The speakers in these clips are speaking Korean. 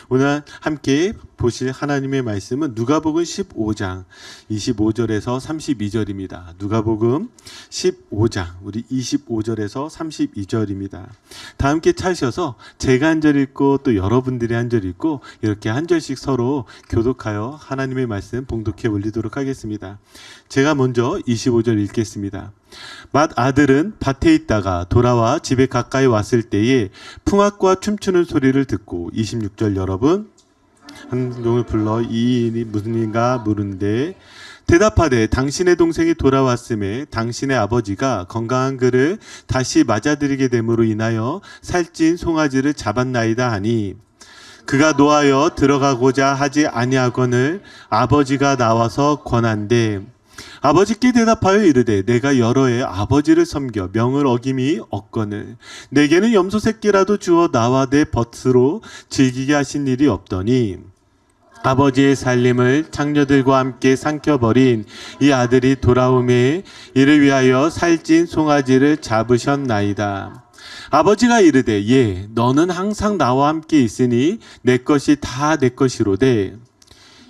오늘 함께 보실 하나님의 말씀은 누가복음 15장 25절에서 32절입니다. 누가복음 15장 우리 25절에서 32절입니다. 다 함께 찾으셔서 제가 한 절 읽고 또 여러분들이 한 절 읽고 이렇게 한 절씩 서로 교독하여 하나님의 말씀 봉독해 올리도록 하겠습니다. 제가 먼저 25절 읽겠습니다. 맏아들은 밭에 있다가 돌아와 집에 가까이 왔을 때에 풍악과 춤추는 소리를 듣고 26절 여러분 한 종을 불러 이 일이 무슨 일인가 물은데 대답하되 당신의 동생이 돌아왔음에 당신의 아버지가 건강한 그를 다시 맞아들이게 됨으로 인하여 살찐 송아지를 잡았나이다 하니 그가 노하여 들어가고자 하지 아니하거늘 아버지가 나와서 권한대 아버지께 대답하여 이르되 내가 여러 해 아버지를 섬겨 명을 어김이 없거늘 내게는 염소 새끼라도 주어 나와 내 벗으로 즐기게 하신 일이 없더니 아버지의 살림을 장녀들과 함께 삼켜버린 이 아들이 돌아오매 이를 위하여 살찐 송아지를 잡으셨나이다. 아버지가 이르되 예 너는 항상 나와 함께 있으니 내 것이 다 내 것이로되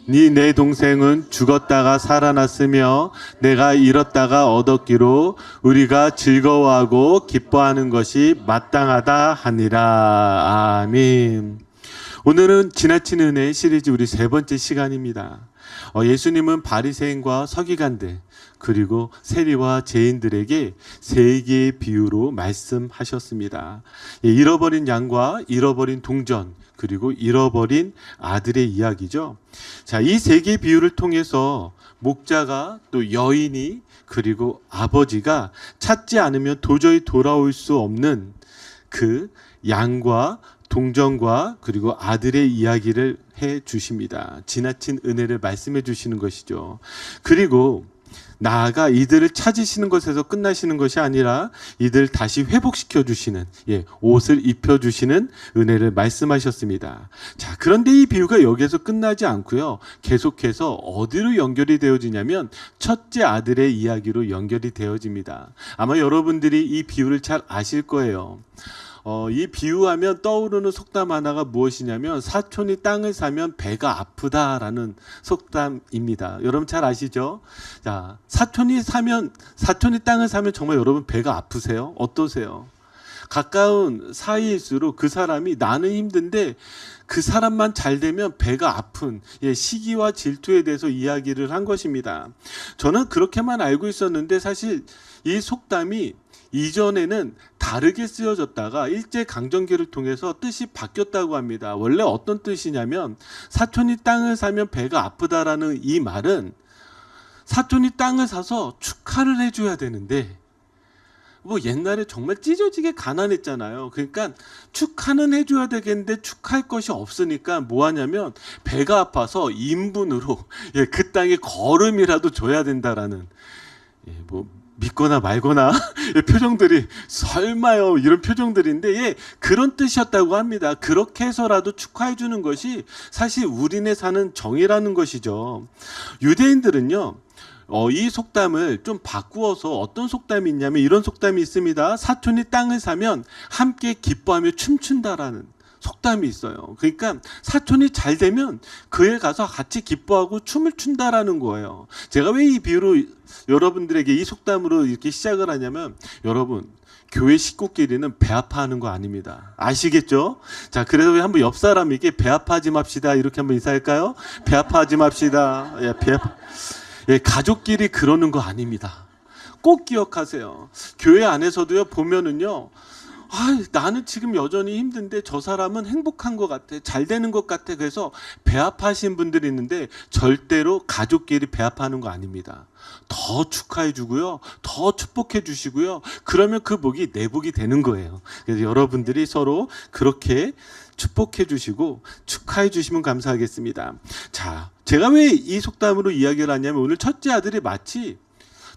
네 동생은 죽었다가 살아났으며 내가 잃었다가 얻었기로 우리가 즐거워하고 기뻐하는 것이 마땅하다 하니라. 아멘. 오늘은 지나친 은혜 시리즈 우리 세 번째 시간입니다. 예수님은 바리새인과 서기관들 그리고 세리와 죄인들에게 세 개의 비유로 말씀하셨습니다. 잃어버린 양과 잃어버린 동전 그리고 잃어버린 아들의 이야기죠. 자, 이 세 개의 비유를 통해서 목자가 또 여인이 그리고 아버지가 찾지 않으면 도저히 돌아올 수 없는 그 양과 동전과 그리고 아들의 이야기를 해 주십니다. 지나친 은혜를 말씀해 주시는 것이죠. 그리고 나아가 이들을 찾으시는 것에서 끝나시는 것이 아니라 이들 다시 회복시켜 주시는 옷을 입혀 주시는 은혜를 말씀하셨습니다. 자, 그런데 이 비유가 여기에서 끝나지 않고요. 계속해서 어디로 연결이 되어지냐면 첫째 아들의 이야기로 연결이 되어집니다. 아마 여러분들이 이 비유를 잘 아실 거예요. 이 비유하면 떠오르는 속담 하나가 무엇이냐면 사촌이 땅을 사면 배가 아프다라는 속담입니다. 여러분 잘 아시죠? 자, 사촌이 땅을 사면 정말 여러분 배가 아프세요? 어떠세요? 가까운 사이일수록 그 사람이 나는 힘든데 그 사람만 잘 되면 배가 아픈 시기와 질투에 대해서 이야기를 한 것입니다. 저는 그렇게만 알고 있었는데 사실 이 속담이 이전에는 다르게 쓰여졌다가 일제강점기를 통해서 뜻이 바뀌었다고 합니다. 원래 어떤 뜻이냐면 사촌이 땅을 사면 배가 아프다라는 이 말은 사촌이 땅을 사서 축하를 해줘야 되는데 옛날에 정말 찢어지게 가난했잖아요. 그러니까 축하는 해줘야 되겠는데 축하할 것이 없으니까 뭐 하냐면 배가 아파서 인분으로 그 땅에 거름이라도 줘야 된다라는 믿거나 말거나 표정들이 설마요 이런 표정들인데 그런 뜻이었다고 합니다. 그렇게 해서라도 축하해 주는 것이 사실 우리네 사는 정이라는 것이죠. 유대인들은요 이 속담을 좀 바꾸어서 어떤 속담이 있냐면 이런 속담이 있습니다. 사촌이 땅을 사면 함께 기뻐하며 춤춘다라는 속담이 있어요. 그러니까 사촌이 잘 되면 그에 가서 같이 기뻐하고 춤을 춘다라는 거예요. 제가 왜 이 비유로 여러분들에게 이 속담으로 이렇게 시작을 하냐면 여러분 교회 식구끼리는 배 아파하는 거 아닙니다. 아시겠죠? 자, 그래서 한번 옆 사람에게 배 아파하지 맙시다 이렇게 한번 인사할까요? 배 아파하지 맙시다. 가족끼리 그러는 거 아닙니다. 꼭 기억하세요. 교회 안에서도요 보면은요 나는 지금 여전히 힘든데 저 사람은 행복한 것 같아. 잘 되는 것 같아. 그래서 배 아파하신 분들이 있는데 절대로 가족끼리 배 아파하는 거 아닙니다. 더 축하해 주고요. 더 축복해 주시고요. 그러면 그 복이 내 복이 되는 거예요. 그래서 여러분들이 서로 그렇게 축복해 주시고 축하해 주시면 감사하겠습니다. 자, 제가 왜 이 속담으로 이야기를 하냐면 오늘 첫째 아들이 마치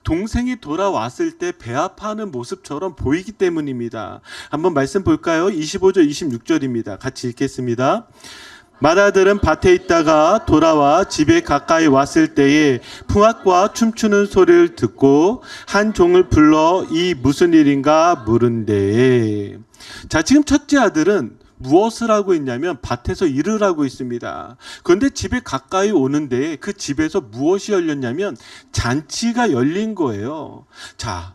동생이 돌아왔을 때 배 아파하는 모습처럼 보이기 때문입니다. 한번 말씀 볼까요? 25절 26절입니다. 같이 읽겠습니다. 맏아들은 밭에 있다가 돌아와 집에 가까이 왔을 때에 풍악과 춤추는 소리를 듣고 한 종을 불러 이 무슨 일인가 물은데 자, 지금 첫째 아들은 무엇을 하고 있냐면 밭에서 일을 하고 있습니다. 그런데 집에 가까이 오는데 그 집에서 무엇이 열렸냐면 잔치가 열린 거예요. 자,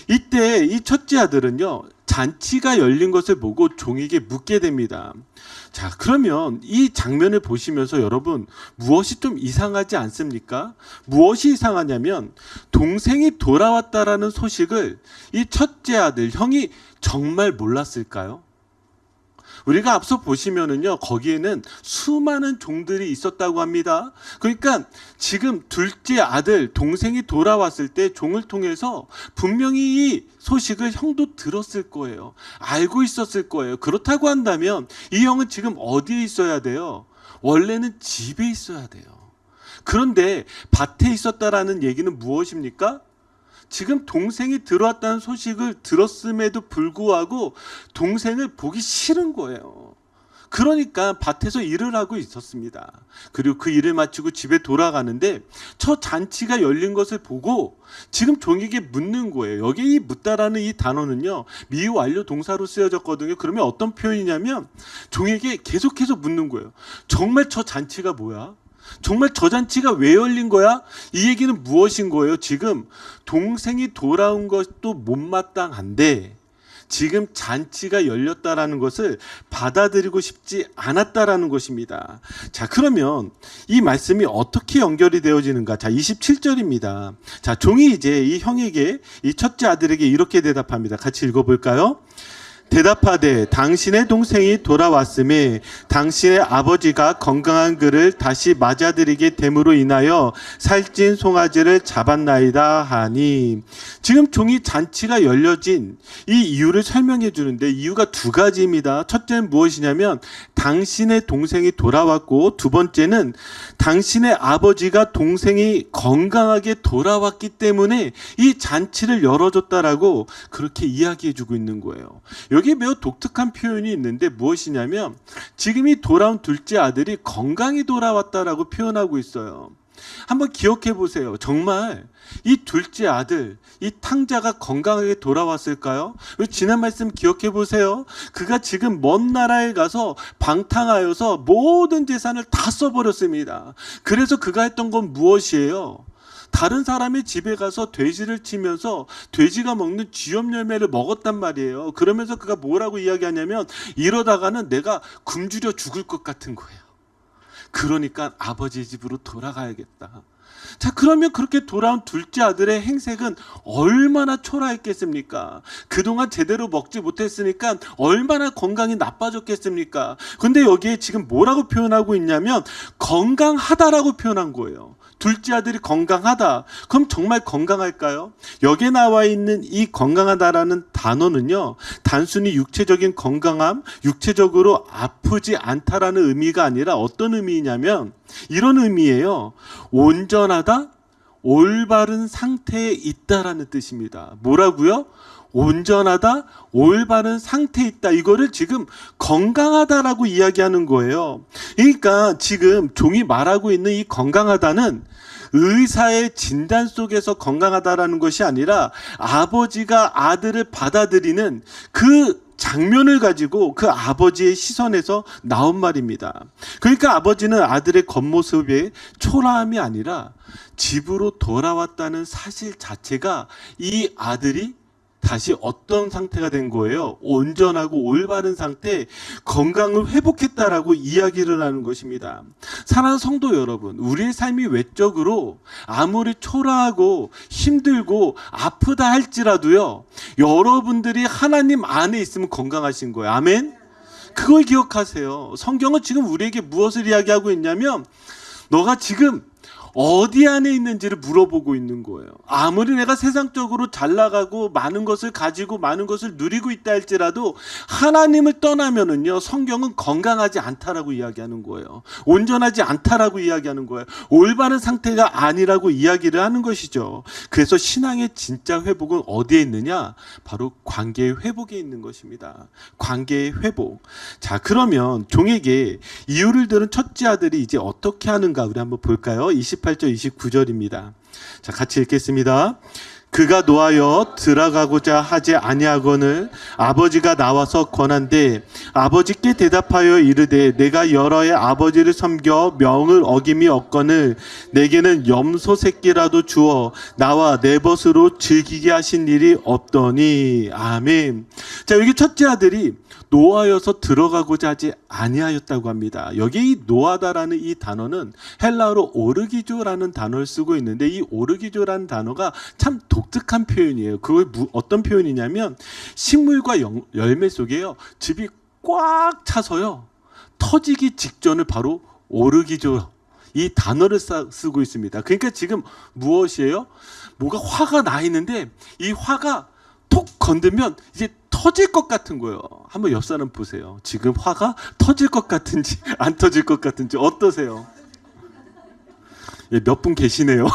이때 이 첫째 아들은요, 잔치가 열린 것을 보고 종에게 묻게 됩니다. 자, 그러면 이 장면을 보시면서 여러분, 무엇이 좀 이상하지 않습니까? 무엇이 이상하냐면 동생이 돌아왔다라는 소식을 이 첫째 아들 형이 정말 몰랐을까요? 우리가 앞서 보시면은요, 거기에는 수많은 종들이 있었다고 합니다. 그러니까 지금 둘째 아들, 동생이 돌아왔을 때 종을 통해서 분명히 이 소식을 형도 들었을 거예요. 알고 있었을 거예요. 그렇다고 한다면 이 형은 지금 어디에 있어야 돼요? 원래는 집에 있어야 돼요. 그런데 밭에 있었다라는 얘기는 무엇입니까? 지금 동생이 들어왔다는 소식을 들었음에도 불구하고 동생을 보기 싫은 거예요. 그러니까 밭에서 일을 하고 있었습니다. 그리고 그 일을 마치고 집에 돌아가는데 저 잔치가 열린 것을 보고 지금 종에게 묻는 거예요. 여기 이 묻다라는 이 단어는요, 미완료 동사로 쓰여졌거든요. 그러면 어떤 표현이냐면 종에게 계속해서 묻는 거예요. 정말 저 잔치가 뭐야? 정말 저 잔치가 왜 열린 거야? 이 얘기는 무엇인 거예요? 지금 동생이 돌아온 것도 못마땅한데 지금 잔치가 열렸다라는 것을 받아들이고 싶지 않았다라는 것입니다. 자, 그러면 이 말씀이 어떻게 연결이 되어지는가? 자, 27절입니다. 자, 종이 이제 이 형에게, 이 첫째 아들에게 이렇게 대답합니다. 같이 읽어볼까요? 대답하되 당신의 동생이 돌아왔음에 당신의 아버지가 건강한 그를 다시 맞아들이게 됨으로 인하여 살찐 송아지를 잡았나이다 하니, 지금 종이 잔치가 열려진 이 이유를 설명해 주는데 이유가 두 가지입니다. 첫째는 무엇이냐면 당신의 동생이 돌아왔고, 두 번째는 당신의 아버지가 동생이 건강하게 돌아왔기 때문에 이 잔치를 열어줬다라고 그렇게 이야기해 주고 있는 거예요. 여기에 매우 독특한 표현이 있는데 무엇이냐면 지금 이 돌아온 둘째 아들이 건강히 돌아왔다라고 표현하고 있어요. 한번 기억해 보세요. 정말 이 둘째 아들, 이 탕자가 건강하게 돌아왔을까요? 지난 말씀 기억해 보세요. 그가 지금 먼 나라에 가서 방탕하여서 모든 재산을 다 써버렸습니다. 그래서 그가 했던 건 무엇이에요? 다른 사람의 집에 가서 돼지를 치면서 돼지가 먹는 쥐염 열매를 먹었단 말이에요. 그러면서 그가 뭐라고 이야기하냐면 이러다가는 내가 굶주려 죽을 것 같은 거예요. 그러니까 아버지 집으로 돌아가야겠다. 자, 그러면 그렇게 돌아온 둘째 아들의 행색은 얼마나 초라했겠습니까? 그동안 제대로 먹지 못했으니까 얼마나 건강이 나빠졌겠습니까? 근데 여기에 지금 뭐라고 표현하고 있냐면 건강하다라고 표현한 거예요. 둘째 아들이 건강하다. 그럼 정말 건강할까요? 여기에 나와 있는 이 건강하다라는 단어는요, 단순히 육체적인 건강함, 육체적으로 아프지 않다라는 의미가 아니라 어떤 의미냐면 이런 의미예요. 온전하다, 올바른 상태에 있다라는 뜻입니다. 뭐라고요? 온전하다, 올바른 상태에 있다. 이거를 지금 건강하다라고 이야기하는 거예요. 그러니까 지금 종이 말하고 있는 이 건강하다는 의사의 진단 속에서 건강하다라는 것이 아니라 아버지가 아들을 받아들이는 그 장면을 가지고 그 아버지의 시선에서 나온 말입니다. 그러니까 아버지는 아들의 겉모습의 초라함이 아니라 집으로 돌아왔다는 사실 자체가 이 아들이 다시 어떤 상태가 된 거예요? 온전하고 올바른 상태, 건강을 회복했다라고 이야기를 하는 것입니다. 사랑하는 성도 여러분, 우리의 삶이 외적으로 아무리 초라하고 힘들고 아프다 할지라도요, 여러분들이 하나님 안에 있으면 건강하신 거예요. 아멘? 그걸 기억하세요. 성경은 지금 우리에게 무엇을 이야기하고 있냐면 너가 지금 어디 안에 있는지를 물어보고 있는 거예요. 아무리 내가 세상적으로 잘 나가고 많은 것을 가지고 많은 것을 누리고 있다 할지라도 하나님을 떠나면은요, 성경은 건강하지 않다라고 이야기하는 거예요. 온전하지 않다라고 이야기하는 거예요. 올바른 상태가 아니라고 이야기를 하는 것이죠. 그래서 신앙의 진짜 회복은 어디에 있느냐? 바로 관계의 회복에 있는 것입니다. 관계의 회복. 자, 그러면 종에게 이유를 들은 첫째 아들이 이제 어떻게 하는가 우리 한번 볼까요? 28절 29절입니다. 자, 같이 읽겠습니다. 그가 노하여 들어가고자 하지 아니하거늘 아버지가 나와서 권한대 아버지께 대답하여 이르되 내가 여러의 아버지를 섬겨 명을 어김이 없거늘 내게는 염소 새끼라도 주어 나와 내 벗으로 즐기게 하신 일이 없더니. 아멘. 자, 여기 첫째 아들이 노하여서 들어가고자 하지 아니하였다고 합니다. 여기 이 노하다라는 이 단어는 헬라어로 오르기조라는 단어를 쓰고 있는데 이 오르기조라는 단어가 참 독특한 표현이에요. 그걸 어떤 표현이냐면 식물과 열매 속에요 즙이 꽉 차서요 터지기 직전을 바로 오르기조 이 단어를 쓰고 있습니다. 그러니까 지금 무엇이에요? 뭐가 화가 나 있는데 이 화가 톡 건들면 이제 터질 것 같은 거예요. 한번 옆 사람 보세요. 지금 화가 터질 것 같은지 안 터질 것 같은지 어떠세요? 예, 몇 분 계시네요.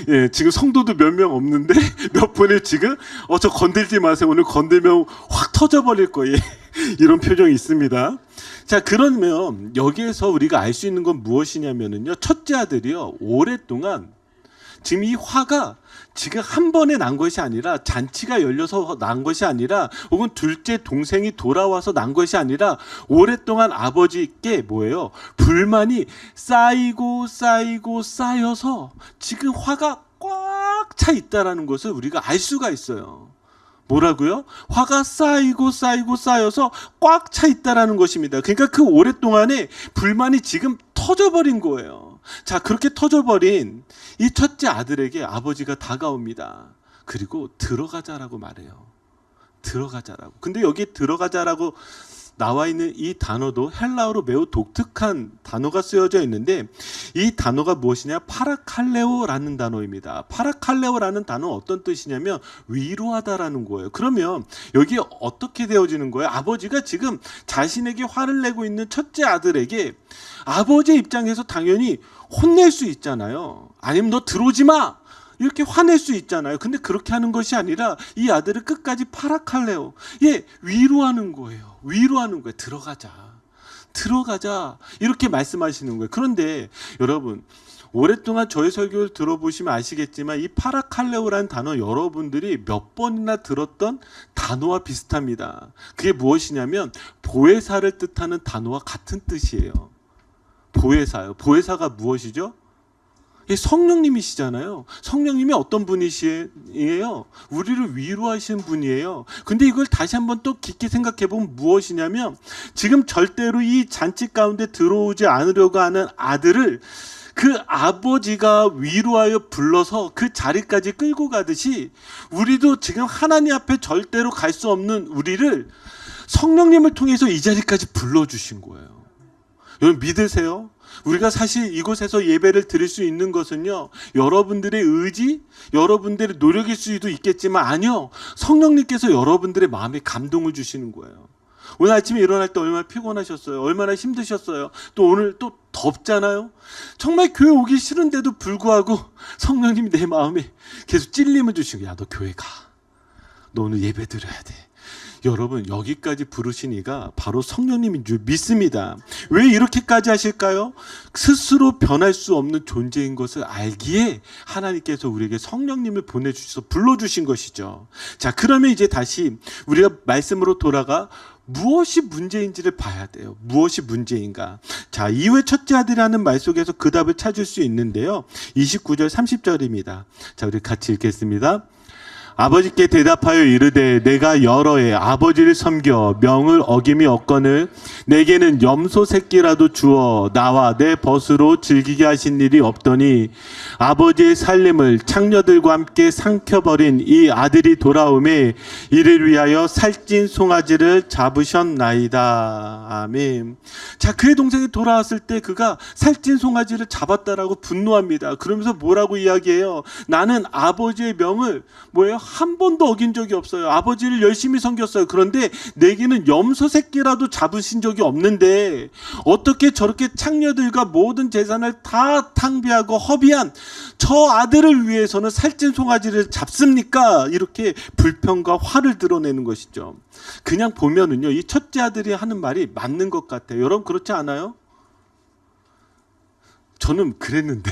예, 지금 성도도 몇 명 없는데 몇 분이 지금 저 건들지 마세요. 오늘 건들면 확 터져버릴 거예요. 이런 표정이 있습니다. 자, 그러면 여기에서 우리가 알 수 있는 건 무엇이냐면요. 첫째 아들이요. 오랫동안 지금 이 화가 지금 한 번에 난 것이 아니라 잔치가 열려서 난 것이 아니라 혹은 둘째 동생이 돌아와서 난 것이 아니라 오랫동안 아버지께 뭐예요? 불만이 쌓이고 쌓여서 지금 화가 꽉 차 있다라는 것을 우리가 알 수가 있어요. 뭐라고요? 화가 쌓여서 꽉 차 있다라는 것입니다. 그러니까 그 오랫동안에 불만이 지금 터져버린 거예요. 자, 그렇게 터져버린 이 첫째 아들에게 아버지가 다가옵니다. 그리고 들어가자라고 말해요. 들어가자라고. 근데 여기 들어가자라고 나와 있는 이 단어도 헬라어로 매우 독특한 단어가 쓰여져 있는데 이 단어가 무엇이냐? 파라칼레오라는 단어입니다. 파라칼레오라는 단어는 어떤 뜻이냐면 위로하다라는 거예요. 그러면 여기 어떻게 되어지는 거예요? 아버지가 지금 자신에게 화를 내고 있는 첫째 아들에게 아버지의 입장에서 당연히 혼낼 수 있잖아요. 아니면 너 들어오지 마! 이렇게 화낼 수 있잖아요. 근데 그렇게 하는 것이 아니라 이 아들을 끝까지 파라칼레오. 예, 위로하는 거예요. 위로하는 거예요. 들어가자. 이렇게 말씀하시는 거예요. 그런데 여러분, 오랫동안 저의 설교를 들어보시면 아시겠지만 이 파라칼레오라는 단어 여러분들이 몇 번이나 들었던 단어와 비슷합니다. 그게 무엇이냐면 보혜사를 뜻하는 단어와 같은 뜻이에요. 보혜사요. 보혜사가 무엇이죠? 성령님이시잖아요. 성령님이 어떤 분이시에요? 우리를 위로하시는 분이에요. 근데 이걸 다시 한번 또 깊게 생각해 보면 무엇이냐면 지금 절대로 이 잔치 가운데 들어오지 않으려고 하는 아들을 그 아버지가 위로하여 불러서 그 자리까지 끌고 가듯이 우리도 지금 하나님 앞에 절대로 갈 수 없는 우리를 성령님을 통해서 이 자리까지 불러주신 거예요. 여러분 믿으세요? 우리가 사실 이곳에서 예배를 드릴 수 있는 것은요, 여러분들의 의지, 여러분들의 노력일 수도 있겠지만 아니요, 성령님께서 여러분들의 마음에 감동을 주시는 거예요. 오늘 아침에 일어날 때 얼마나 피곤하셨어요? 얼마나 힘드셨어요? 또 오늘 또 덥잖아요? 정말 교회 오기 싫은데도 불구하고 성령님이 내 마음에 계속 찔림을 주시고, 야, 너 교회 가. 너 오늘 예배 드려야 돼. 여러분, 여기까지 부르신 이가 바로 성령님인 줄 믿습니다. 왜 이렇게까지 하실까요? 스스로 변할 수 없는 존재인 것을 알기에 하나님께서 우리에게 성령님을 보내주셔서 불러주신 것이죠. 자, 그러면 이제 다시 우리가 말씀으로 돌아가 무엇이 문제인지를 봐야 돼요. 무엇이 문제인가? 자, 이후에 첫째 아들이라는 말 속에서 그 답을 찾을 수 있는데요. 29절 30절입니다. 자, 우리 같이 읽겠습니다. 아버지께 대답하여 이르되 내가 여러 해 아버지를 섬겨 명을 어김이 없거늘 내게는 염소 새끼라도 주어 나와 내 벗으로 즐기게 하신 일이 없더니 아버지의 살림을 창녀들과 함께 삼켜버린 이 아들이 돌아오매 이를 위하여 살찐 송아지를 잡으셨나이다. 아멘. 자, 그의 동생이 돌아왔을 때 그가 살찐 송아지를 잡았다라고 분노합니다. 그러면서 뭐라고 이야기해요? 나는 아버지의 명을 뭐예요? 한 번도 어긴 적이 없어요. 아버지를 열심히 섬겼어요. 그런데 내게는 염소 새끼라도 잡으신 적이 없는데 어떻게 저렇게 창녀들과 모든 재산을 다 탕비하고 허비한 저 아들을 위해서는 살찐 송아지를 잡습니까? 이렇게 불평과 화를 드러내는 것이죠. 그냥 보면은요, 이 첫째 아들이 하는 말이 맞는 것 같아요. 여러분 그렇지 않아요? 저는 그랬는데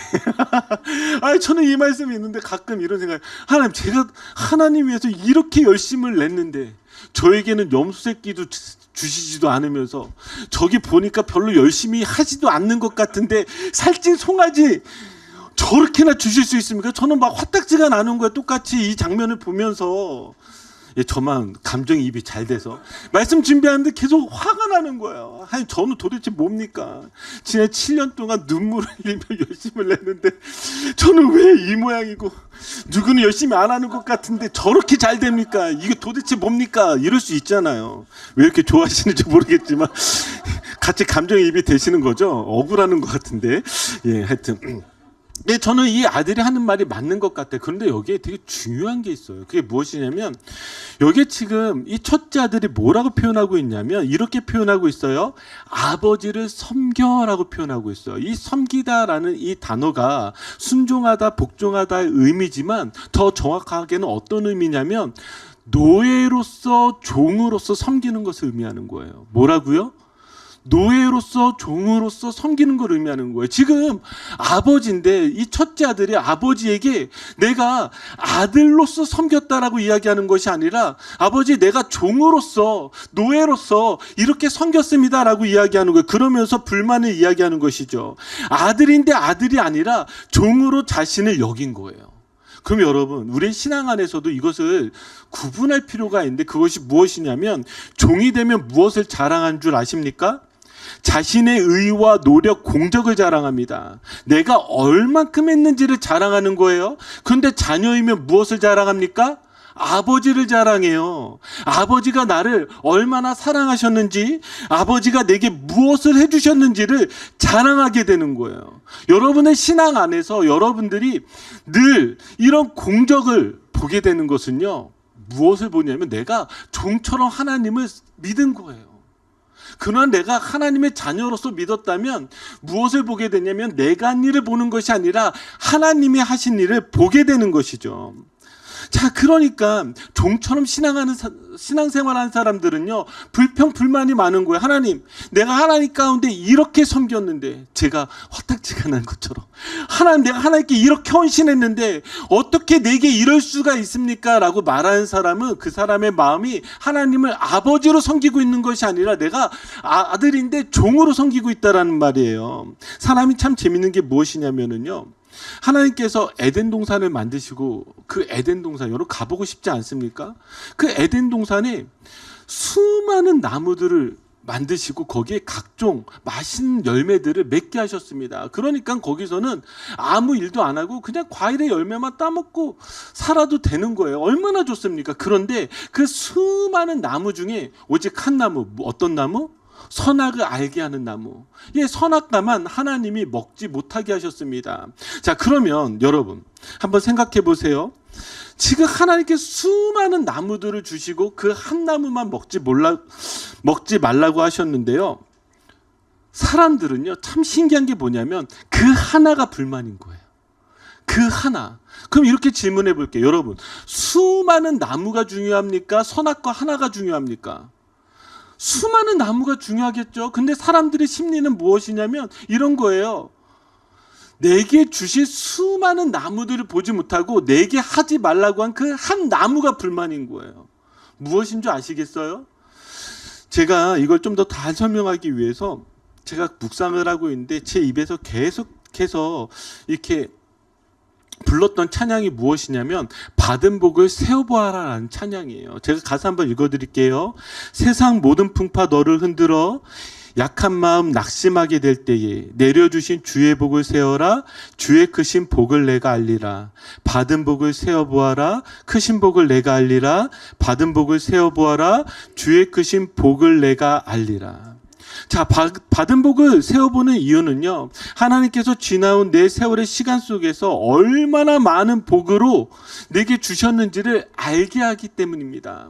아니 저는 이 말씀이 있는데 가끔 이런 생각, 하나님 제가 하나님 위해서 이렇게 열심을 냈는데 저에게는 염소 새끼도 주시지도 않으면서 저기 보니까 별로 열심히 하지도 않는 것 같은데 살찐 송아지 저렇게나 주실 수 있습니까? 저는 막 화딱지가 나는 거예요. 똑같이 이 장면을 보면서. 예, 저만 감정이입이 잘 돼서 말씀 준비하는데 계속 화가 나는 거예요. 아니 저는 도대체 뭡니까? 지난 7년 동안 눈물을 흘리며 열심을 냈는데 저는 왜 이 모양이고 누구는 열심히 안 하는 것 같은데 저렇게 잘 됩니까? 이게 도대체 뭡니까? 이럴 수 있잖아요. 왜 이렇게 좋아하시는지 모르겠지만 같이 감정이입이 되시는 거죠? 억울하는 것 같은데. 예, 하여튼 네, 저는 이 아들이 하는 말이 맞는 것 같아요. 그런데 여기에 되게 중요한 게 있어요. 그게 무엇이냐면 여기에 지금 이 첫째 아들이 뭐라고 표현하고 있냐면 이렇게 표현하고 있어요. 아버지를 섬겨라고 표현하고 있어요. 이 섬기다라는 이 단어가 순종하다, 복종하다의 의미지만 더 정확하게는 어떤 의미냐면 노예로서, 종으로서 섬기는 것을 의미하는 거예요. 뭐라고요? 노예로서, 종으로서 섬기는 걸 의미하는 거예요. 지금 아버지인데 이 첫째 아들이 아버지에게 내가 아들로서 섬겼다라고 이야기하는 것이 아니라 아버지 내가 종으로서, 노예로서 이렇게 섬겼습니다라고 이야기하는 거예요. 그러면서 불만을 이야기하는 것이죠. 아들인데 아들이 아니라 종으로 자신을 여긴 거예요. 그럼 여러분, 우리 신앙 안에서도 이것을 구분할 필요가 있는데 그것이 무엇이냐면 종이 되면 무엇을 자랑한 줄 아십니까? 자신의 의와 노력, 공적을 자랑합니다. 내가 얼만큼 했는지를 자랑하는 거예요. 그런데 자녀이면 무엇을 자랑합니까? 아버지를 자랑해요. 아버지가 나를 얼마나 사랑하셨는지, 아버지가 내게 무엇을 해주셨는지를 자랑하게 되는 거예요. 여러분의 신앙 안에서 여러분들이 늘 이런 공적을 보게 되는 것은요, 무엇을 보냐면 내가 종처럼 하나님을 믿은 거예요. 그러나 내가 하나님의 자녀로서 믿었다면 무엇을 보게 되냐면 내가 한 일을 보는 것이 아니라 하나님이 하신 일을 보게 되는 것이죠. 자, 그러니까 종처럼 신앙생활하는 사람들은요, 불평불만이 많은 거예요. 하나님, 내가 하나님 가운데 이렇게 섬겼는데, 제가 화딱지가 난 것처럼 하나님, 내가 하나님께 이렇게 헌신했는데 어떻게 내게 이럴 수가 있습니까? 라고 말하는 사람은 그 사람의 마음이 하나님을 아버지로 섬기고 있는 것이 아니라 내가 아들인데 종으로 섬기고 있다라는 말이에요. 사람이 참 재밌는 게 무엇이냐면요, 하나님께서 에덴 동산을 만드시고 그 에덴 동산, 여러분 가보고 싶지 않습니까? 그 에덴 동산에 수많은 나무들을 만드시고 거기에 각종 맛있는 열매들을 맺게 하셨습니다. 그러니까 거기서는 아무 일도 안 하고 그냥 과일의 열매만 따먹고 살아도 되는 거예요. 얼마나 좋습니까? 그런데 그 수많은 나무 중에 오직 한 나무, 어떤 나무? 선악을 알게 하는 나무. 예, 선악과만 하나님이 먹지 못하게 하셨습니다. 자, 그러면 여러분 한번 생각해 보세요. 지금 하나님께 수많은 나무들을 주시고 그 한 나무만 먹지 말라고 하셨는데요. 사람들은요, 참 신기한 게 뭐냐면 그 하나가 불만인 거예요. 그 하나. 그럼 이렇게 질문해 볼게요. 여러분, 수많은 나무가 중요합니까? 선악과 하나가 중요합니까? 수많은 나무가 중요하겠죠. 근데 사람들의 심리는 무엇이냐면 이런 거예요. 내게 주실 수많은 나무들을 보지 못하고 내게 하지 말라고 한 그 한 나무가 불만인 거예요. 무엇인 줄 아시겠어요? 제가 이걸 좀 더 잘 설명하기 위해서 제가 묵상을 하고 있는데 제 입에서 계속해서 이렇게 불렀던 찬양이 무엇이냐면 받은 복을 세어보아라라는 찬양이에요. 제가 가사 한번 읽어드릴게요. 세상 모든 풍파 너를 흔들어 약한 마음 낙심하게 될 때에 내려주신 주의 복을 세어라. 주의 크신 복을 내가 알리라. 받은 복을 세어보아라. 크신 복을 내가 알리라. 받은 복을 세어보아라. 주의 크신 복을 내가 알리라. 자, 받은 복을 세어보는 이유는요, 하나님께서 지나온 내 세월의 시간 속에서 얼마나 많은 복으로 내게 주셨는지를 알게 하기 때문입니다.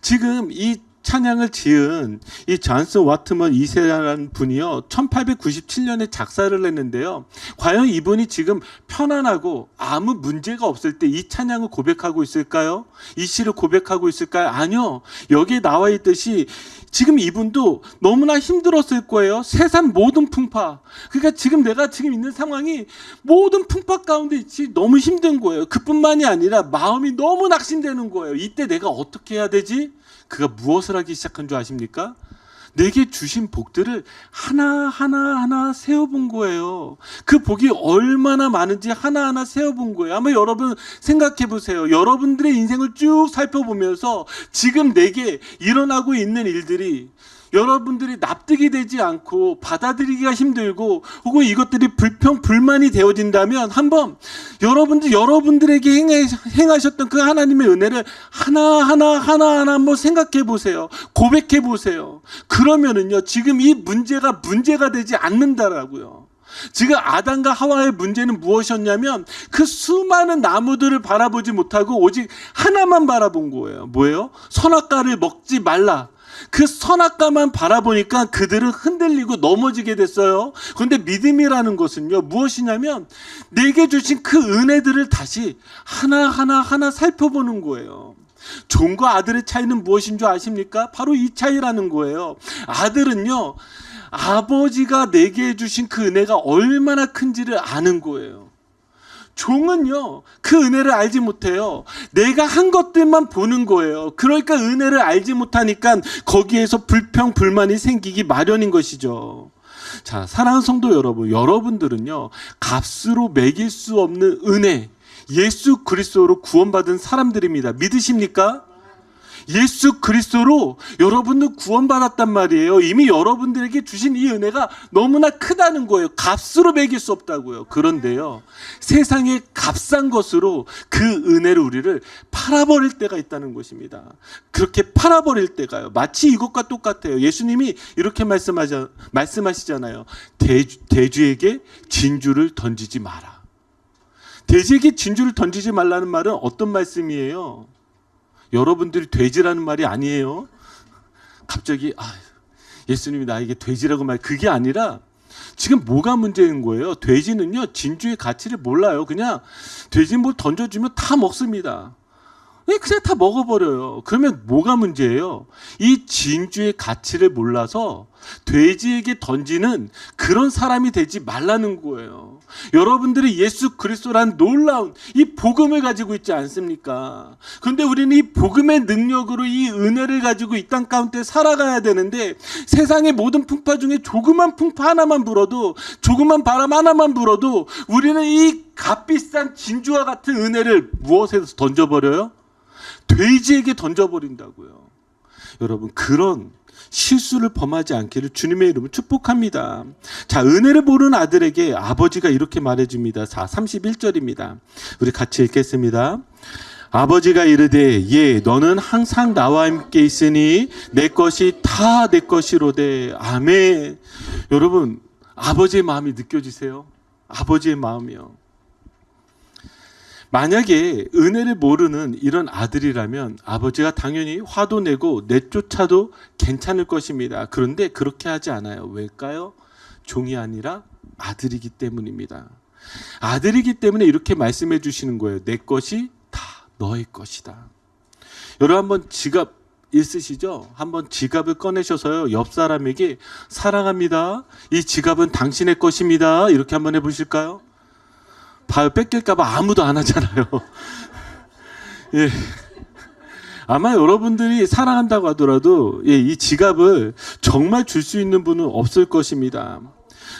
지금 이 찬양을 지은 이 존슨 와트먼 2세라는 분이요 1897년에 작사를 했는데요. 과연 이분이 지금 편안하고 아무 문제가 없을 때 이 찬양을 고백하고 있을까요? 이 시를 고백하고 있을까요? 아니요. 여기에 나와 있듯이 지금 이분도 너무나 힘들었을 거예요. 세상 모든 풍파. 그러니까 지금 내가 지금 있는 상황이 모든 풍파 가운데 있지 너무 힘든 거예요. 그뿐만이 아니라 마음이 너무 낙심되는 거예요. 이때 내가 어떻게 해야 되지? 그가 무엇을 하기 시작한 줄 아십니까? 내게 주신 복들을 하나하나 세어본 거예요. 그 복이 얼마나 많은지 하나하나 세어본 거예요. 아마 여러분 생각해 보세요. 여러분들의 인생을 쭉 살펴보면서 지금 내게 일어나고 있는 일들이 여러분들이 납득이 되지 않고 받아들이기가 힘들고 혹은 이것들이 불만이 되어진다면 한번 여러분들에게 행하셨던 그 하나님의 은혜를 하나하나 한번 생각해 보세요. 고백해 보세요. 그러면은요 지금 이 문제가 되지 않는다라고요. 지금 아담과 하와의 문제는 무엇이었냐면 그 수많은 나무들을 바라보지 못하고 오직 하나만 바라본 거예요. 뭐예요? 선악과를 먹지 말라. 그 선악과만 바라보니까 그들은 흔들리고 넘어지게 됐어요. 그런데 믿음이라는 것은요 무엇이냐면 내게 주신 그 은혜들을 다시 하나하나 살펴보는 거예요. 종과 아들의 차이는 무엇인 줄 아십니까? 바로 이 차이라는 거예요. 아들은요 아버지가 내게 주신 그 은혜가 얼마나 큰지를 아는 거예요. 종은요 그 은혜를 알지 못해요. 내가 한 것들만 보는 거예요. 그러니까 은혜를 알지 못하니까 거기에서 불평불만이 생기기 마련인 것이죠. 자, 사랑하는 성도 여러분, 여러분들은요 값으로 매길 수 없는 은혜, 예수 그리스도로 구원받은 사람들입니다. 믿으십니까? 예수 그리스도로 여러분은 구원받았단 말이에요. 이미 여러분들에게 주신 이 은혜가 너무나 크다는 거예요. 값으로 매길 수 없다고요. 그런데요 세상의 값싼 것으로 그 은혜를 우리를 팔아버릴 때가 있다는 것입니다. 그렇게 팔아버릴 때가요 마치 이것과 똑같아요. 예수님이 이렇게 말씀하시잖아요. 대주에게 진주를 던지지 마라. 돼지에게 진주를 던지지 말라는 말은 어떤 말씀이에요? 여러분들이 돼지라는 말이 아니에요. 갑자기 예수님이 나에게 돼지라고 그게 아니라 지금 뭐가 문제인 거예요? 돼지는요 진주의 가치를 몰라요. 그냥 돼지 뭘 던져주면 다 먹습니다. 그냥 다 먹어버려요. 그러면 뭐가 문제예요? 이 진주의 가치를 몰라서 돼지에게 던지는 그런 사람이 되지 말라는 거예요. 여러분들이 예수 그리스도란 놀라운 이 복음을 가지고 있지 않습니까? 그런데 우리는 이 복음의 능력으로 이 은혜를 가지고 이 땅 가운데 살아가야 되는데 세상의 모든 풍파 중에 조그만 풍파 하나만 불어도 조그만 바람 하나만 불어도 우리는 이 값비싼 진주와 같은 은혜를 무엇에 던져버려요? 돼지에게 던져버린다고요. 여러분 그런 실수를 범하지 않기를 주님의 이름으로 축복합니다. 자, 은혜를 모르는 아들에게 아버지가 이렇게 말해줍니다. 31절입니다. 우리 같이 읽겠습니다. 아버지가 이르되 예 너는 항상 나와 함께 있으니 내 것이 다 내 것이로되 아멘. 여러분 아버지의 마음이 느껴지세요? 아버지의 마음이요. 만약에 은혜를 모르는 이런 아들이라면 아버지가 당연히 화도 내고 내쫓아도 괜찮을 것입니다. 그런데 그렇게 하지 않아요. 왜일까요? 종이 아니라 아들이기 때문입니다. 아들이기 때문에 이렇게 말씀해 주시는 거예요. 내 것이 다 너의 것이다. 여러분 한번 지갑 있으시죠? 한번 지갑을 꺼내셔서요 옆 사람에게 사랑합니다. 이 지갑은 당신의 것입니다. 이렇게 한번 해보실까요? 뺏길까봐 아무도 안 하잖아요. 예. 아마 여러분들이 사랑한다고 하더라도 이 지갑을 정말 줄 수 있는 분은 없을 것입니다.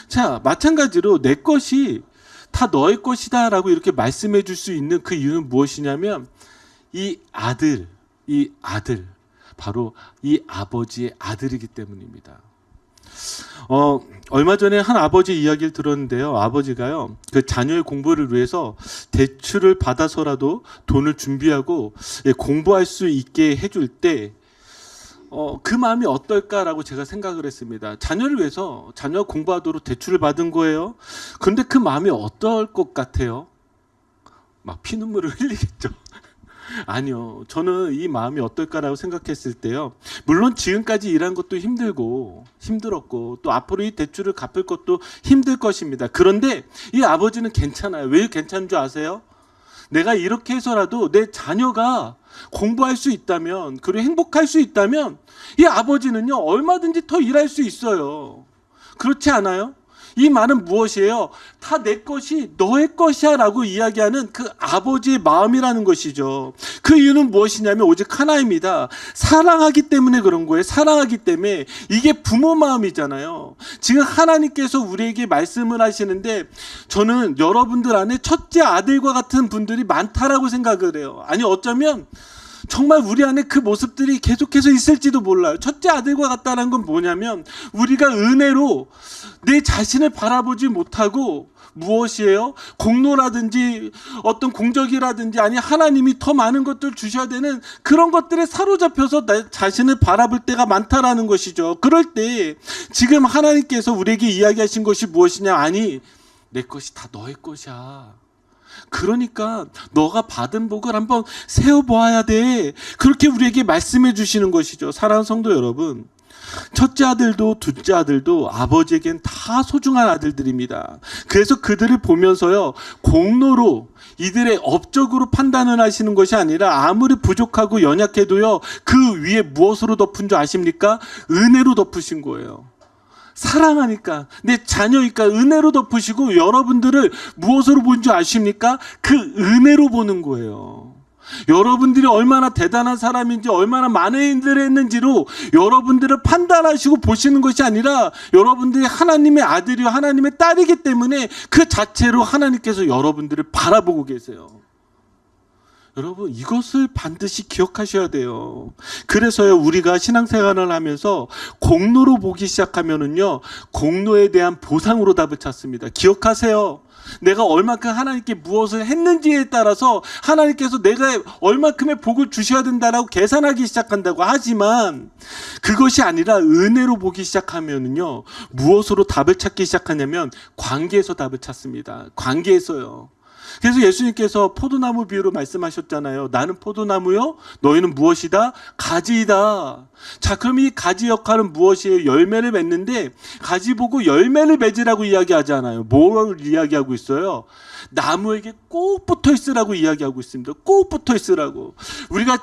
자, 마찬가지로 내 것이 다 너의 것이다 라고 이렇게 말씀해 줄 수 있는 그 이유는 무엇이냐면 이 아들, 바로 이 아버지의 아들이기 때문입니다. 얼마 전에 한 아버지 이야기를 들었는데요. 아버지가요, 그 자녀의 공부를 위해서 대출을 받아서라도 돈을 준비하고 공부할 수 있게 해줄 때, 그 마음이 어떨까라고 제가 생각을 했습니다. 자녀를 위해서 자녀가 공부하도록 대출을 받은 거예요. 그런데 그 마음이 어떨 것 같아요? 막 피눈물을 흘리겠죠. 아니요. 저는 이 마음이 어떨까라고 생각했을 때요. 물론 지금까지 일한 것도 힘들었고 또 앞으로 이 대출을 갚을 것도 힘들 것입니다. 그런데 이 아버지는 괜찮아요. 왜 괜찮은 줄 아세요? 내가 이렇게 해서라도 내 자녀가 공부할 수 있다면, 그리고 행복할 수 있다면 이 아버지는요 얼마든지 더 일할 수 있어요. 그렇지 않아요? 이 말은 무엇이에요? 다 내 것이 너의 것이야 라고 이야기하는 그 아버지의 마음이라는 것이죠. 그 이유는 무엇이냐면 오직 하나입니다. 사랑하기 때문에 그런 거예요. 사랑하기 때문에. 이게 부모 마음이잖아요. 지금 하나님께서 우리에게 말씀을 하시는데 저는 여러분들 안에 첫째 아들과 같은 분들이 많다라고 생각을 해요. 아니 어쩌면 정말 우리 안에 그 모습들이 계속해서 있을지도 몰라요. 첫째 아들과 같다는 건 뭐냐면 우리가 은혜로 내 자신을 바라보지 못하고 무엇이에요? 공로라든지 어떤 공적이라든지 아니 하나님이 더 많은 것들 주셔야 되는 그런 것들에 사로잡혀서 내 자신을 바라볼 때가 많다라는 것이죠. 그럴 때 지금 하나님께서 우리에게 이야기하신 것이 무엇이냐? 아니 내 것이 다 너의 것이야. 그러니까 너가 받은 복을 한번 세어보아야 돼. 그렇게 우리에게 말씀해 주시는 것이죠. 사랑하는 성도 여러분, 첫째 아들도 둘째 아들도 아버지에겐 다 소중한 아들들입니다. 그래서 그들을 보면서요 공로로 이들의 업적으로 판단을 하시는 것이 아니라 아무리 부족하고 연약해도요 그 위에 무엇으로 덮은 줄 아십니까? 은혜로 덮으신 거예요. 사랑하니까 내 자녀니까 은혜로 덮으시고 여러분들을 무엇으로 본 줄 아십니까? 그 은혜로 보는 거예요. 여러분들이 얼마나 대단한 사람인지 얼마나 많은 일들을 했는지로 여러분들을 판단하시고 보시는 것이 아니라 여러분들이 하나님의 아들이요 하나님의 딸이기 때문에 그 자체로 하나님께서 여러분들을 바라보고 계세요. 여러분 이것을 반드시 기억하셔야 돼요. 그래서요 우리가 신앙생활을 하면서 공로로 보기 시작하면은요 공로에 대한 보상으로 답을 찾습니다. 기억하세요. 내가 얼마큼 하나님께 무엇을 했는지에 따라서 하나님께서 내가 얼마큼의 복을 주셔야 된다라고 계산하기 시작한다고 하지만 그것이 아니라 은혜로 보기 시작하면은요 무엇으로 답을 찾기 시작하냐면 관계에서 답을 찾습니다. 관계에서요. 그래서 예수님께서 포도나무 비유로 말씀하셨잖아요. 나는 포도나무요 너희는 무엇이다? 가지이다. 자 그럼 이 가지 역할은 무엇이에요? 열매를 맺는데 가지 보고 열매를 맺으라고 이야기하잖아요. 뭘 이야기하고 있어요? 나무에게 꼭 붙어 있으라고 이야기하고 있습니다. 꼭 붙어 있으라고. 우리가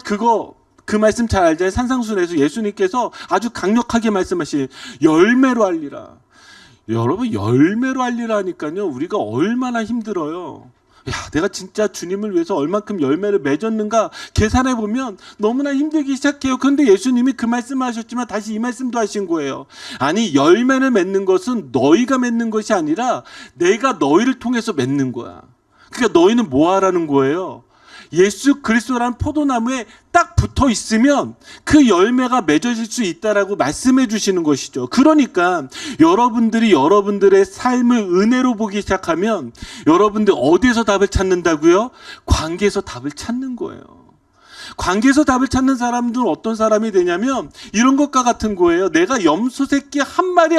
그 말씀 잘 알잖아요. 산상순에서 예수님께서 아주 강력하게 말씀하신 열매로 알리라. 여러분 열매로 알리라니까요 우리가 얼마나 힘들어요. 야, 내가 진짜 주님을 위해서 얼만큼 열매를 맺었는가 계산해 보면 너무나 힘들기 시작해요. 그런데 예수님이 그 말씀을 하셨지만 다시 이 말씀도 하신 거예요. 아니 열매를 맺는 것은 너희가 맺는 것이 아니라 내가 너희를 통해서 맺는 거야. 그러니까 너희는 뭐 하라는 거예요? 예수 그리스도라는 포도나무에 딱 붙어 있으면 그 열매가 맺어질 수 있다라고 말씀해 주시는 것이죠. 그러니까 여러분들이 여러분들의 삶을 은혜로 보기 시작하면 여러분들 어디에서 답을 찾는다고요? 관계에서 답을 찾는 거예요. 관계에서 답을 찾는 사람들은 어떤 사람이 되냐면 이런 것과 같은 거예요. 내가 염소 새끼 한 마리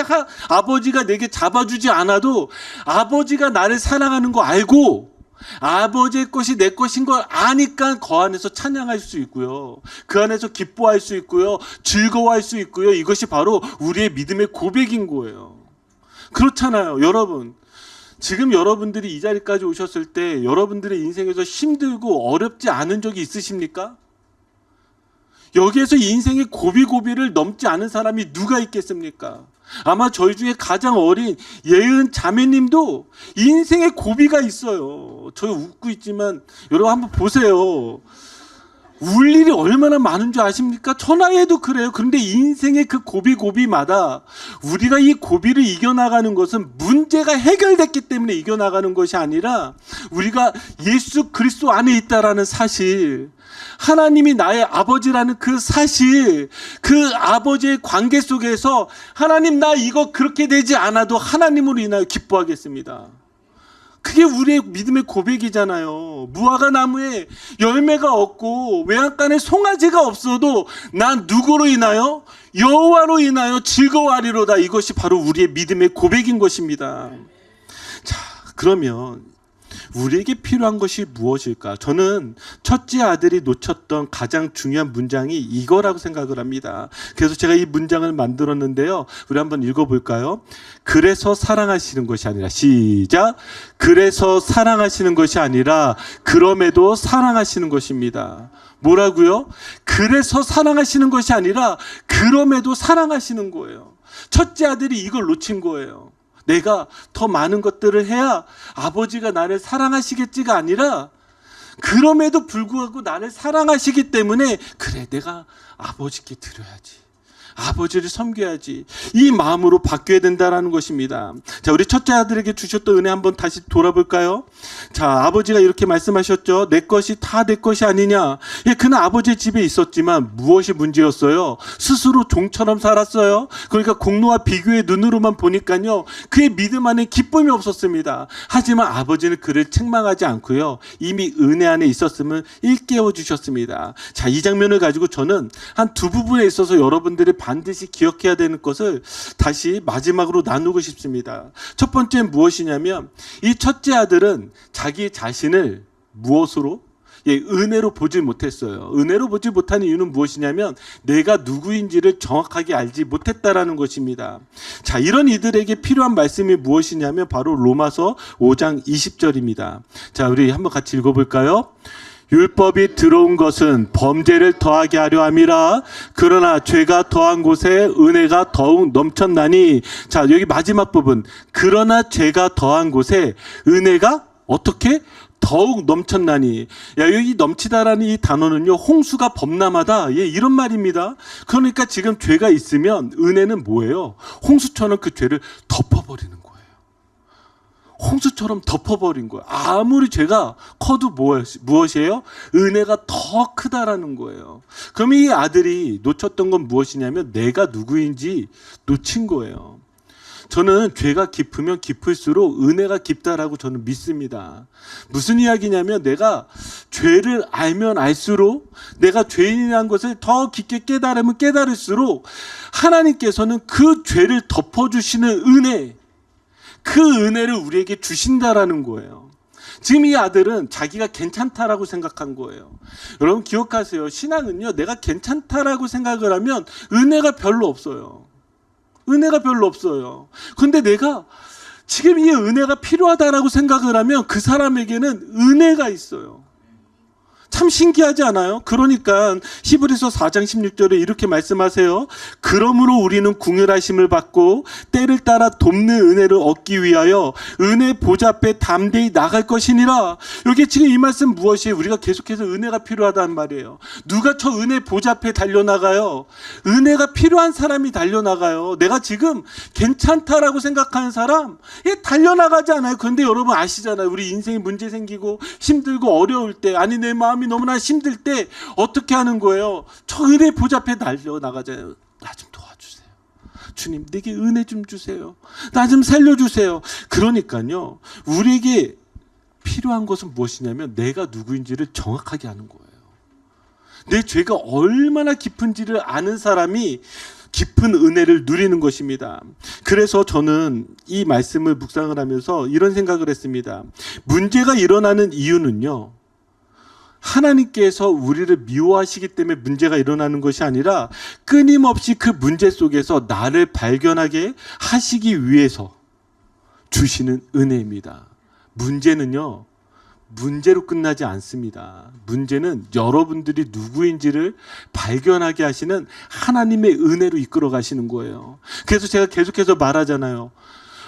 아버지가 내게 잡아주지 않아도 아버지가 나를 사랑하는 거 알고 아버지의 것이 내 것인 걸 아니까 그 안에서 찬양할 수 있고요. 그 안에서 기뻐할 수 있고요. 즐거워할 수 있고요. 이것이 바로 우리의 믿음의 고백인 거예요. 그렇잖아요. 여러분. 지금 여러분들이 이 자리까지 오셨을 때 여러분들의 인생에서 힘들고 어렵지 않은 적이 있으십니까? 여기에서 인생의 고비고비를 넘지 않은 사람이 누가 있겠습니까? 아마 저희 중에 가장 어린 예은 자매님도 인생의 고비가 있어요. 저 웃고 있지만 여러분 한번 보세요. 울 일이 얼마나 많은 줄 아십니까? 저 나이에도 그래요. 그런데 인생의 그 고비고비마다 우리가 이 고비를 이겨나가는 것은 문제가 해결됐기 때문에 이겨나가는 것이 아니라 우리가 예수 그리스도 안에 있다라는 사실, 하나님이 나의 아버지라는 그 사실, 그 아버지의 관계 속에서 하나님 나 이거 그렇게 되지 않아도 하나님으로 인하여 기뻐하겠습니다. 그게 우리의 믿음의 고백이잖아요. 무화과 나무에 열매가 없고 외양간에 송아지가 없어도 난 누구로 인하여? 여호와로 인하여 즐거워하리로다. 이것이 바로 우리의 믿음의 고백인 것입니다. 자, 그러면 우리에게 필요한 것이 무엇일까? 저는 첫째 아들이 놓쳤던 가장 중요한 문장이 이거라고 생각을 합니다. 그래서 제가 이 문장을 만들었는데요. 우리 한번 읽어볼까요? 그래서 사랑하시는 것이 아니라, 시작. 그래서 사랑하시는 것이 아니라 그럼에도 사랑하시는 것입니다. 뭐라고요? 그래서 사랑하시는 것이 아니라 그럼에도 사랑하시는 거예요. 첫째 아들이 이걸 놓친 거예요. 내가 더 많은 것들을 해야 아버지가 나를 사랑하시겠지가 아니라 그럼에도 불구하고 나를 사랑하시기 때문에 그래, 내가 아버지께 드려야지. 아버지를 섬겨야지. 이 마음으로 바뀌어야 된다는 것입니다. 자, 우리 첫째 아들에게 주셨던 은혜 한번 다시 돌아볼까요? 자, 아버지가 이렇게 말씀하셨죠. 내 것이 다 내 것이 아니냐. 예, 그는 아버지의 집에 있었지만 무엇이 문제였어요? 스스로 종처럼 살았어요. 그러니까 공로와 비교의 눈으로만 보니까요, 그의 믿음 안에 기쁨이 없었습니다. 하지만 아버지는 그를 책망하지 않고요, 이미 은혜 안에 있었음을 일깨워 주셨습니다. 자, 이 장면을 가지고 저는 한 두 부분에 있어서 여러분들이 반드시 기억해야 되는 것을 다시 마지막으로 나누고 싶습니다. 첫 번째는 무엇이냐면, 이 첫째 아들은 자기 자신을 무엇으로? 은혜로 보지 못했어요. 은혜로 보지 못하는 이유는 무엇이냐면 내가 누구인지를 정확하게 알지 못했다라는 것입니다. 자, 이런 이들에게 필요한 말씀이 무엇이냐면 바로 로마서 5장 20절입니다. 자, 우리 한번 같이 읽어볼까요? 율법이 들어온 것은 범죄를 더하게 하려 함이라. 그러나 죄가 더한 곳에 은혜가 더욱 넘쳤나니. 자, 여기 마지막 부분. 그러나 죄가 더한 곳에 은혜가 어떻게? 더욱 넘쳤나니. 야, 여기 넘치다라는 이 단어는요, 홍수가 범람하다. 예, 이런 말입니다. 그러니까 지금 죄가 있으면 은혜는 뭐예요? 홍수처럼 그 죄를 덮어버리는 거예요. 홍수처럼 덮어버린 거예요. 아무리 죄가 커도 무엇이에요? 은혜가 더 크다라는 거예요. 그럼 이 아들이 놓쳤던 건 무엇이냐면 내가 누구인지 놓친 거예요. 저는 죄가 깊으면 깊을수록 은혜가 깊다라고 저는 믿습니다. 무슨 이야기냐면 내가 죄를 알면 알수록, 내가 죄인이라는 것을 더 깊게 깨달으면 깨달을수록 하나님께서는 그 죄를 덮어주시는 은혜, 그 은혜를 우리에게 주신다라는 거예요. 지금 이 아들은 자기가 괜찮다라고 생각한 거예요. 여러분 기억하세요. 신앙은요, 내가 괜찮다라고 생각을 하면 은혜가 별로 없어요. 은혜가 별로 없어요. 근데 내가 지금 이 은혜가 필요하다라고 생각을 하면 그 사람에게는 은혜가 있어요. 참 신기하지 않아요? 그러니까 히브리서 4장 16절에 이렇게 말씀하세요. 그러므로 우리는 궁휼하심을 받고 때를 따라 돕는 은혜를 얻기 위하여 은혜 보좌 앞에 담대히 나갈 것이니라. 여기 지금 이 말씀 무엇이에요? 우리가 계속해서 은혜가 필요하다는 말이에요. 누가 저 은혜 보좌 앞에 달려나가요? 은혜가 필요한 사람이 달려나가요. 내가 지금 괜찮다라고 생각하는 사람, 달려나가지 않아요. 그런데 여러분 아시잖아요. 우리 인생에 문제 생기고 힘들고 어려울 때, 아니 내 마음이 너무나 힘들 때 어떻게 하는 거예요? 저 은혜 보좌 앞에 달려나가잖아요. 나 좀 도와주세요. 주님, 내게 은혜 좀 주세요. 나 좀 살려주세요. 그러니까요, 우리에게 필요한 것은 무엇이냐면 내가 누구인지를 정확하게 아는 거예요. 내 죄가 얼마나 깊은지를 아는 사람이 깊은 은혜를 누리는 것입니다. 그래서 저는 이 말씀을 묵상을 하면서 이런 생각을 했습니다. 문제가 일어나는 이유는요, 하나님께서 우리를 미워하시기 때문에 문제가 일어나는 것이 아니라 끊임없이 그 문제 속에서 나를 발견하게 하시기 위해서 주시는 은혜입니다. 문제는요, 문제로 끝나지 않습니다. 문제는 여러분들이 누구인지를 발견하게 하시는 하나님의 은혜로 이끌어 가시는 거예요. 그래서 제가 계속해서 말하잖아요.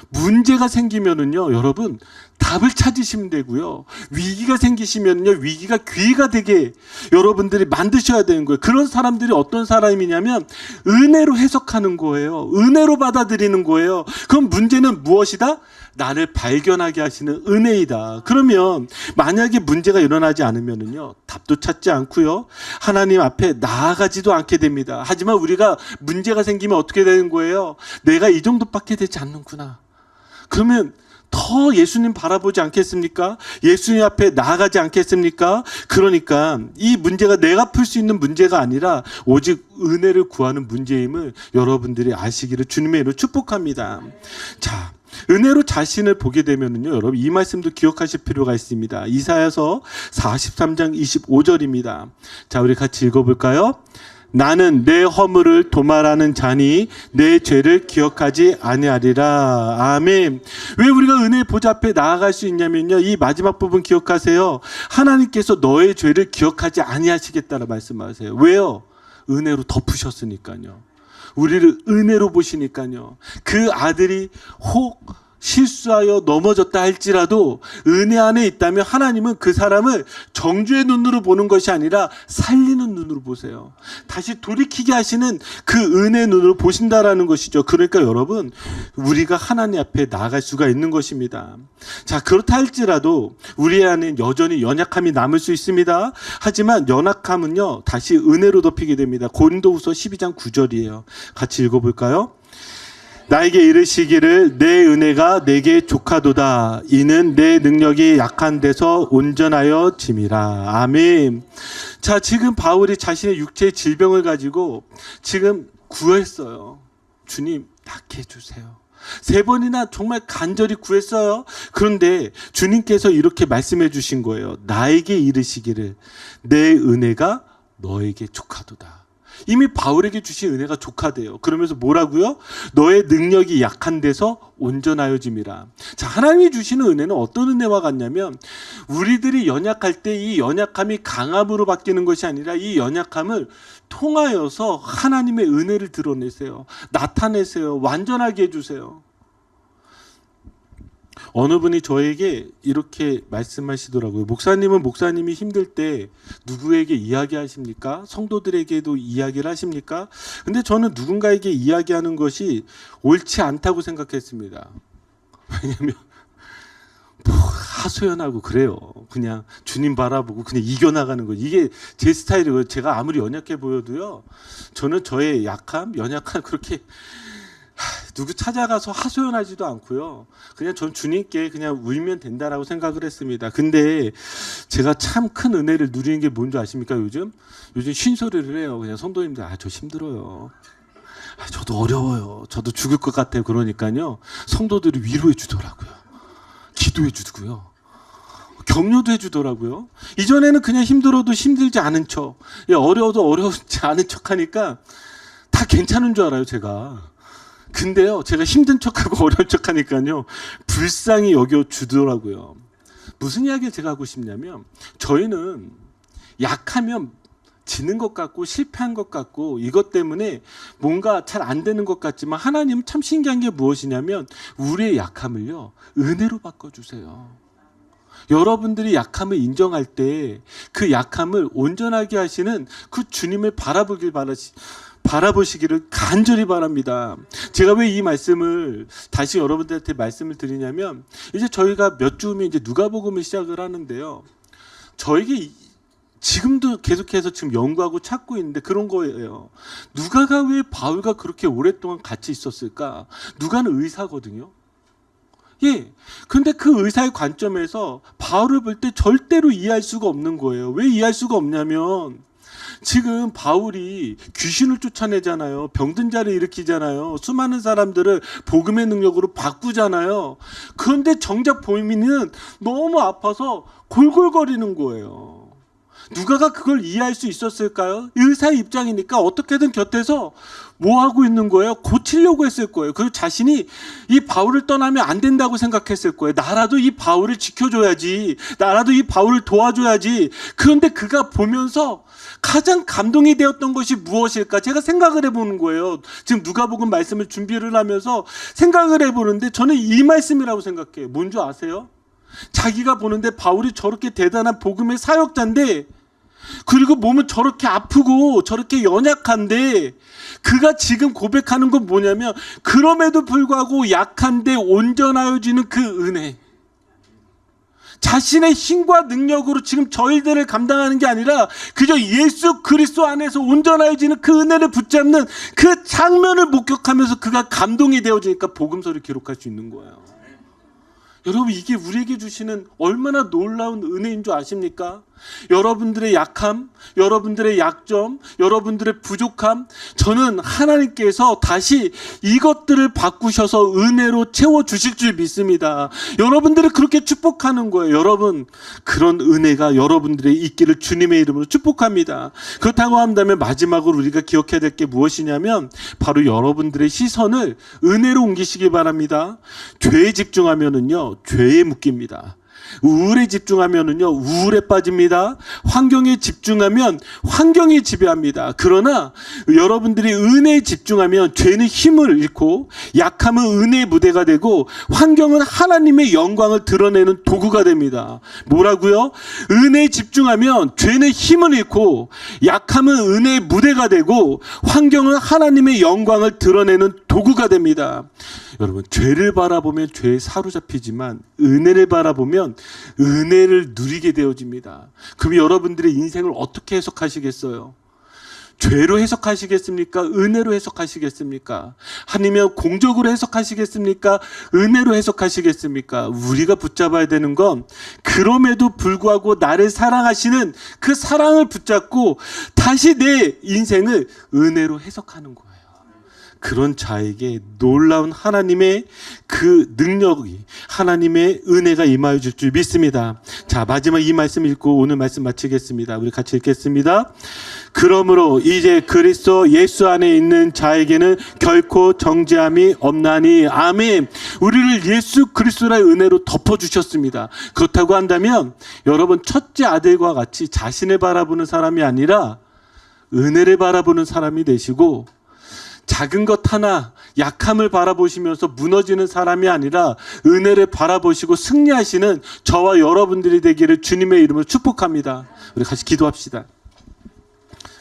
문제가 생기면은요, 여러분 답을 찾으시면 되고요. 위기가 생기시면요, 위기가 기회가 되게 여러분들이 만드셔야 되는 거예요. 그런 사람들이 어떤 사람이냐면 은혜로 해석하는 거예요. 은혜로 받아들이는 거예요. 그럼 문제는 무엇이다? 나를 발견하게 하시는 은혜이다. 그러면 만약에 문제가 일어나지 않으면은요, 답도 찾지 않고요, 하나님 앞에 나아가지도 않게 됩니다. 하지만 우리가 문제가 생기면 어떻게 되는 거예요? 내가 이 정도밖에 되지 않는구나. 그러면 더 예수님 바라보지 않겠습니까? 예수님 앞에 나아가지 않겠습니까? 그러니까 이 문제가 내가 풀 수 있는 문제가 아니라 오직 은혜를 구하는 문제임을 여러분들이 아시기를 주님의 이름으로 축복합니다. 자, 은혜로 자신을 보게 되면은요, 여러분 이 말씀도 기억하실 필요가 있습니다. 이사야서 43장 25절입니다. 자, 우리 같이 읽어볼까요? 나는 내 허물을 도말하는 자니 내 죄를 기억하지 아니하리라. 아멘. 왜 우리가 은혜의 보좌 앞에 나아갈 수 있냐면요, 이 마지막 부분 기억하세요. 하나님께서 너의 죄를 기억하지 아니하시겠다는 말씀하세요. 왜요? 은혜로 덮으셨으니까요. 우리를 은혜로 보시니까요. 그 아들이 혹 실수하여 넘어졌다 할지라도 은혜 안에 있다면 하나님은 그 사람을 정죄의 눈으로 보는 것이 아니라 살리는 눈으로 보세요. 다시 돌이키게 하시는 그 은혜의 눈으로 보신다라는 것이죠. 그러니까 여러분, 우리가 하나님 앞에 나아갈 수가 있는 것입니다. 자, 그렇다 할지라도 우리 안에 여전히 연약함이 남을 수 있습니다. 하지만 연약함은요, 다시 은혜로 덮이게 됩니다. 고린도후서 12장 9절이에요. 같이 읽어볼까요? 나에게 이르시기를 내 은혜가 내게 족하도다. 이는 내 능력이 약한 데서 온전하여 짐이라. 아멘. 자, 지금 바울이 자신의 육체의 질병을 가지고 지금 구했어요. 주님, 낫게 해주세요. 3번이나 정말 간절히 구했어요. 그런데 주님께서 이렇게 말씀해 주신 거예요. 나에게 이르시기를 내 은혜가 너에게 족하도다. 이미 바울에게 주신 은혜가 족하대요. 그러면서 뭐라고요? 너의 능력이 약한 데서 온전하여짐이라. 자, 하나님이 주시는 은혜는 어떤 은혜와 같냐면, 우리들이 연약할 때 이 연약함이 강함으로 바뀌는 것이 아니라 이 연약함을 통하여서 하나님의 은혜를 드러내세요. 나타내세요. 완전하게 해주세요. 어느 분이 저에게 이렇게 말씀하시더라고요. 목사님은 목사님이 힘들 때 누구에게 이야기하십니까? 성도들에게도 이야기를 하십니까? 근데 저는 누군가에게 이야기하는 것이 옳지 않다고 생각했습니다. 왜냐하면 하소연하고 그래요. 그냥 주님 바라보고 그냥 이겨나가는 거. 이게 제 스타일이에요. 제가 아무리 연약해 보여도요, 저는 저의 약함, 연약함 그렇게 누구 찾아가서 하소연하지도 않고요. 그냥 전 주님께 그냥 울면 된다라고 생각을 했습니다. 근데 제가 참 큰 은혜를 누리는 게 뭔지 아십니까? 요즘 쉰소리를 해요. 그냥 성도님들, 저 힘들어요. 저도 어려워요. 저도 죽을 것 같아요. 그러니까요, 성도들이 위로해 주더라고요. 기도해 주고요. 격려도 해주더라고요. 이전에는 그냥 힘들어도 힘들지 않은 척, 어려워도 어려우지 않은 척 하니까 다 괜찮은 줄 알아요, 제가. 근데요, 제가 힘든 척하고 어려운 척하니까요, 불쌍히 여겨주더라고요. 무슨 이야기를 제가 하고 싶냐면, 저희는 약하면 지는 것 같고 실패한 것 같고 이것 때문에 뭔가 잘 안 되는 것 같지만, 하나님은 참 신기한 게 무엇이냐면 우리의 약함을요, 은혜로 바꿔주세요. 여러분들이 약함을 인정할 때 그 약함을 온전하게 하시는 그 주님을 바라보시기를 간절히 바랍니다. 제가 왜 이 말씀을 다시 여러분들한테 말씀을 드리냐면, 이제 저희가 몇 주 후면 이제 누가복음을 시작을 하는데요, 저에게 지금도 계속해서 지금 연구하고 찾고 있는데 그런 거예요. 누가가 왜 바울과 그렇게 오랫동안 같이 있었을까? 누가는 의사거든요. 예. 근데 그 의사의 관점에서 바울을 볼 때 절대로 이해할 수가 없는 거예요. 왜 이해할 수가 없냐면, 지금 바울이 귀신을 쫓아내잖아요. 병든 자를 일으키잖아요. 수많은 사람들을 복음의 능력으로 바꾸잖아요. 그런데 정작 보이는 너무 아파서 골골거리는 거예요. 누가가 그걸 이해할 수 있었을까요? 의사의 입장이니까 어떻게든 곁에서 뭐 하고 있는 거예요? 고치려고 했을 거예요. 그리고 자신이 이 바울을 떠나면 안 된다고 생각했을 거예요. 나라도 이 바울을 지켜줘야지. 나라도 이 바울을 도와줘야지. 그런데 그가 보면서 가장 감동이 되었던 것이 무엇일까? 제가 생각을 해보는 거예요. 지금 누가복음 말씀을 준비를 하면서 생각을 해보는데 저는 이 말씀이라고 생각해요. 뭔지 아세요? 자기가 보는데 바울이 저렇게 대단한 복음의 사역자인데, 그리고 몸은 저렇게 아프고 저렇게 연약한데, 그가 지금 고백하는 건 뭐냐면, 그럼에도 불구하고 약한데 온전하여지는 그 은혜, 자신의 힘과 능력으로 지금 저희들을 감당하는 게 아니라 그저 예수 그리스도 안에서 온전하여지는 그 은혜를 붙잡는 그 장면을 목격하면서 그가 감동이 되어지니까 복음서를 기록할 수 있는 거예요. 여러분, 이게 우리에게 주시는 얼마나 놀라운 은혜인 줄 아십니까? 여러분들의 약함, 여러분들의 약점, 여러분들의 부족함, 저는 하나님께서 다시 이것들을 바꾸셔서 은혜로 채워주실 줄 믿습니다. 여러분들을 그렇게 축복하는 거예요. 여러분, 그런 은혜가 여러분들의 있기를 주님의 이름으로 축복합니다. 그렇다고 한다면 마지막으로 우리가 기억해야 될 게 무엇이냐면 바로 여러분들의 시선을 은혜로 옮기시기 바랍니다. 죄에 집중하면은요, 죄에 묶입니다. 우울에 집중하면은요, 우울에 빠집니다. 환경에 집중하면 환경이 지배합니다. 그러나 여러분들이 은혜에 집중하면 죄는 힘을 잃고 약함은 은혜의 무대가 되고 환경은 하나님의 영광을 드러내는 도구가 됩니다. 뭐라고요? 은혜에 집중하면 죄는 힘을 잃고 약함은 은혜의 무대가 되고 환경은 하나님의 영광을 드러내는 도구가 됩니다. 여러분, 죄를 바라보면 죄에 사로잡히지만 은혜를 바라보면 은혜를 누리게 되어집니다. 그럼 여러분들의 인생을 어떻게 해석하시겠어요? 죄로 해석하시겠습니까? 은혜로 해석하시겠습니까? 아니면 공적으로 해석하시겠습니까? 은혜로 해석하시겠습니까? 우리가 붙잡아야 되는 건 그럼에도 불구하고 나를 사랑하시는 그 사랑을 붙잡고 다시 내 인생을 은혜로 해석하는 거예요. 그런 자에게 놀라운 하나님의 그 능력이, 하나님의 은혜가 임하여 줄 줄 믿습니다. 자, 마지막 이 말씀 읽고 오늘 말씀 마치겠습니다. 우리 같이 읽겠습니다. 그러므로 이제 그리스도 예수 안에 있는 자에게는 결코 정죄함이 없나니. 아멘. 우리를 예수 그리스도의 은혜로 덮어주셨습니다. 그렇다고 한다면 여러분, 첫째 아들과 같이 자신을 바라보는 사람이 아니라 은혜를 바라보는 사람이 되시고, 작은 것 하나, 약함을 바라보시면서 무너지는 사람이 아니라 은혜를 바라보시고 승리하시는 저와 여러분들이 되기를 주님의 이름으로 축복합니다. 우리 같이 기도합시다.